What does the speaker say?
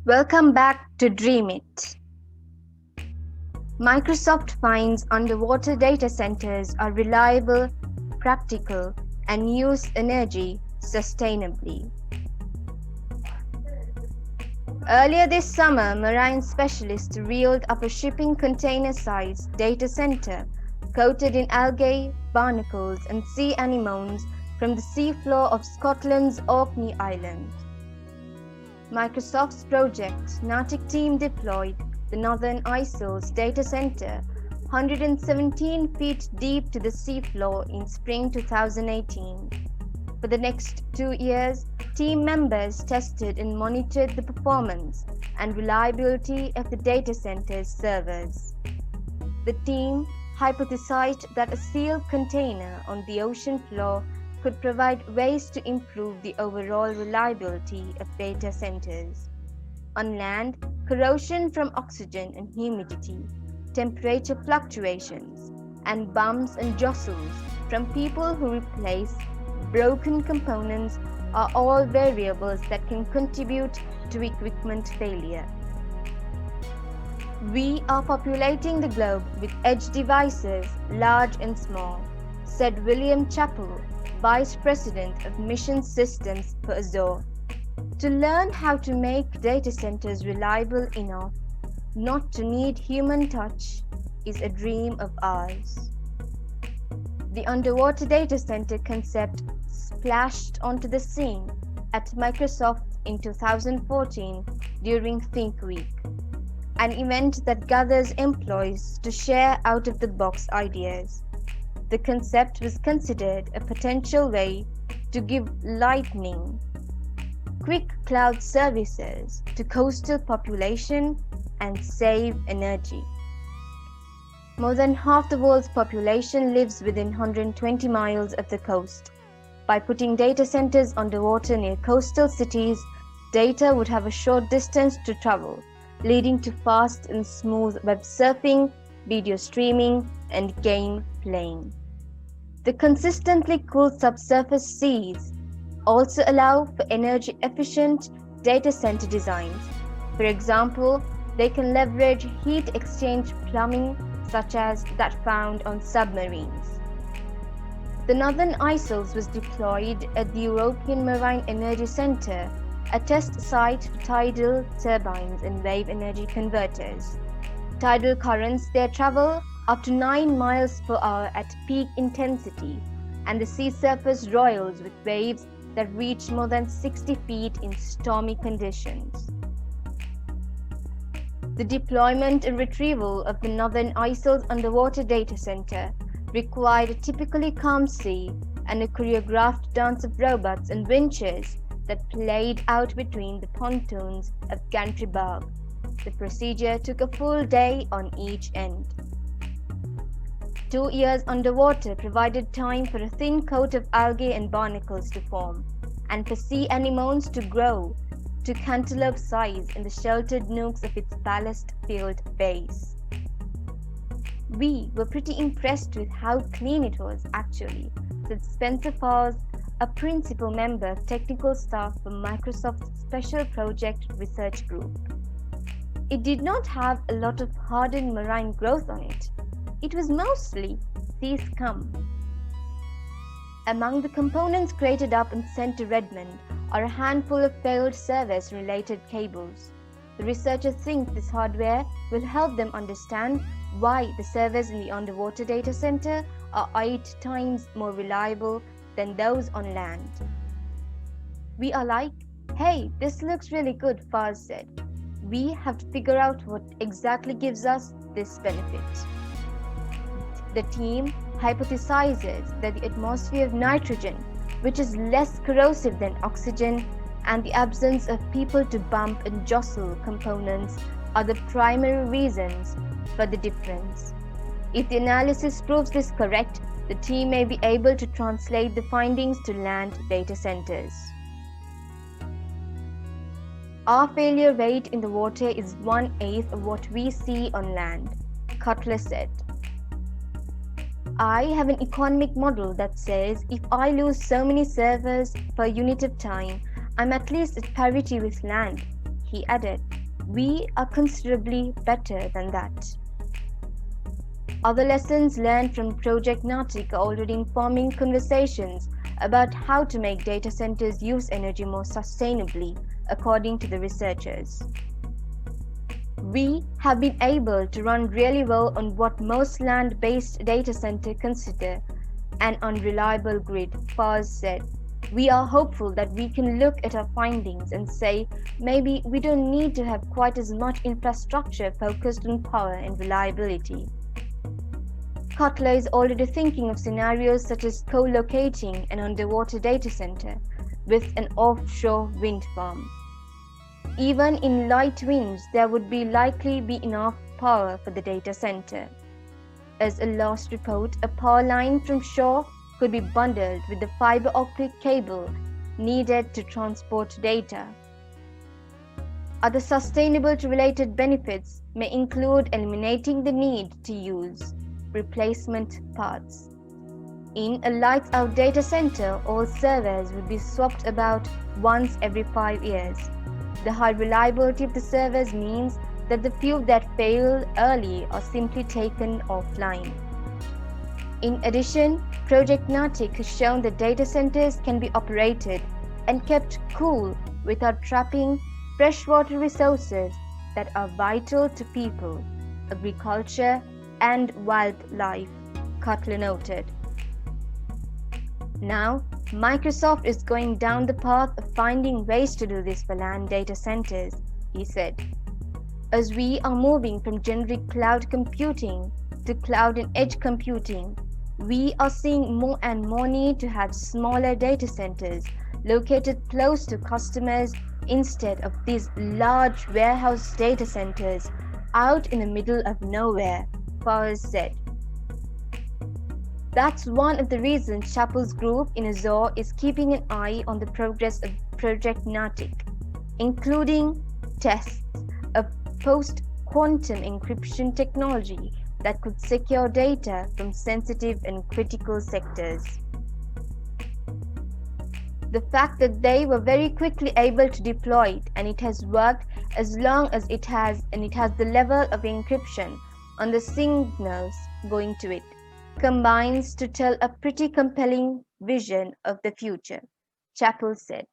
Welcome back to Dream It. Microsoft finds underwater data centers are reliable, practical, and use energy sustainably. Earlier this summer, marine specialists reeled up a shipping container-sized data center coated in algae, barnacles, and sea anemones from the seafloor of Scotland's Orkney Island. Microsoft's Project Natick team deployed the Northern Isles data center 117 feet deep to the seafloor in spring 2018. For the next 2 years, team members tested and monitored the performance and reliability of the data center's servers. The team hypothesized that a sealed container on the ocean floor could provide ways to improve the overall reliability of data centers. On land, corrosion from oxygen and humidity, temperature fluctuations, and bumps and jostles from people who replace broken components are all variables that can contribute to equipment failure. We are populating the globe with edge devices, large and small, said William Chappell, Vice President of Mission Systems for Azure. To learn how to make data centers reliable enough not to need human touch is a dream of ours. The underwater data center concept splashed onto the scene at Microsoft in 2014 during Think Week, an event that gathers employees to share out-of-the-box ideas. The concept was considered a potential way to give lightning quick cloud services to coastal population and save energy. More than half the world's population lives within 120 miles of the coast. By putting data centers underwater near coastal cities, data would have a short distance to travel, leading to fast and smooth web surfing, video streaming, and game playing. The consistently cool subsurface seas also allow for energy-efficient data center designs. For example, they can leverage heat exchange plumbing such as that found on submarines. The Northern Isles was deployed at the European Marine Energy Centre, a test site for tidal turbines and wave energy converters. Tidal currents there travel up to 9 miles per hour at peak intensity, and the sea surface roils with waves that reach more than 60 feet in stormy conditions. The deployment and retrieval of the Northern Isles underwater data center required a typically calm sea and a choreographed dance of robots and winches that played out between the pontoons of Gantry Berg. The procedure took a full day on each end. 2 years underwater provided time for a thin coat of algae and barnacles to form, and for sea anemones to grow to cantaloupe size in the sheltered nooks of its ballast-filled base. We were pretty impressed with how clean it was, actually, said Spencer Falls, a principal member of technical staff for Microsoft's Special Project Research Group. It did not have a lot of hardened marine growth on it. It was mostly sea scum. Among the components created up and sent to Redmond are a handful of failed service-related cables. The researchers think this hardware will help them understand why the servers in the underwater data center are 8 times more reliable than those on land. We are like, hey, this looks really good, Faz said. We have to figure out what exactly gives us this benefit. The team hypothesizes that the atmosphere of nitrogen, which is less corrosive than oxygen, and the absence of people to bump and jostle components are the primary reasons for the difference. If the analysis proves this correct, the team may be able to translate the findings to land data centers. Our failure rate in the water is 1/8 of what we see on land, Cutler said. I have an economic model that says if I lose so many servers per unit of time, I'm at least at parity with land, he added, "We are considerably better than that." Other lessons learned from Project Natik are already informing conversations about how to make data centers use energy more sustainably, according to the researchers. "We have been able to run really well on what most land-based data centers consider an unreliable grid," Fars said. "We are hopeful that we can look at our findings and say, maybe we don't need to have quite as much infrastructure focused on power and reliability." Cutler is already thinking of scenarios such as co-locating an underwater data center with an offshore wind farm. Even in light winds, there would likely be enough power for the data center. As a last report, a power line from shore could be bundled with the fiber optic cable needed to transport data. Other sustainability-related benefits may include eliminating the need to use replacement parts. In a lights-out data center, all servers would be swapped about once every 5 years. The high reliability of the servers means that the few that fail early are simply taken offline. In addition, Project Natik has shown that data centers can be operated and kept cool without trapping freshwater resources that are vital to people, agriculture, and wildlife, Cutler noted. Now, Microsoft is going down the path of finding ways to do this for land data centers, he said. As we are moving from generic cloud computing to cloud and edge computing, we are seeing more and more need to have smaller data centers located close to customers instead of these large warehouse data centers out in the middle of nowhere, Fars said. That's one of the reasons Chappell's group in Azure is keeping an eye on the progress of Project Natik, including tests of post-quantum encryption technology that could secure data from sensitive and critical sectors. The fact that they were very quickly able to deploy it and it has worked as long as it has the level of encryption on the signals going to it combines to tell a pretty compelling vision of the future, Chappell said.